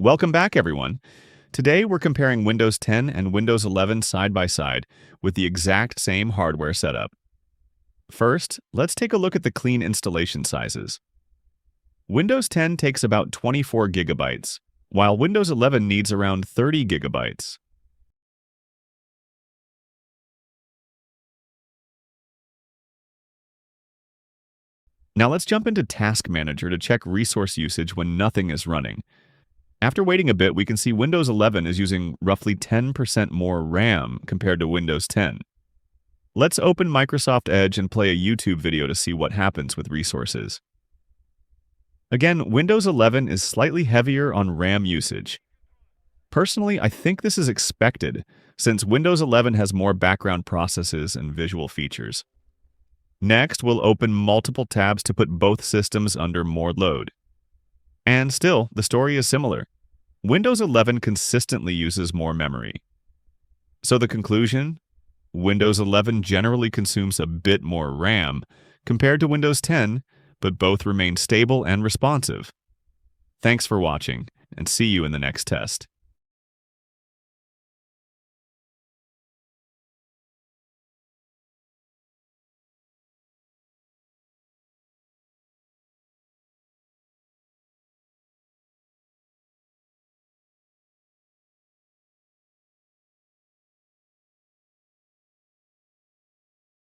Welcome back, everyone. Today, we're comparing Windows 10 and Windows 11 side by side with the exact same hardware setup. First, let's take a look at the clean installation sizes. Windows 10 takes about 24 gigabytes, while Windows 11 needs around 30 gigabytes. Now let's jump into Task Manager to check resource usage when nothing is running. After waiting a bit, we can see Windows 11 is using roughly 10% more RAM compared to Windows 10. Let's open Microsoft Edge and play a YouTube video to see what happens with resources. Again, Windows 11 is slightly heavier on RAM usage. Personally, I think this is expected, since Windows 11 has more background processes and visual features. Next, we'll open multiple tabs to put both systems under more load. And still, the story is similar. Windows 11 consistently uses more memory. So the conclusion? Windows 11 generally consumes a bit more RAM compared to Windows 10, but both remain stable and responsive. Thanks for watching, and see you in the next test.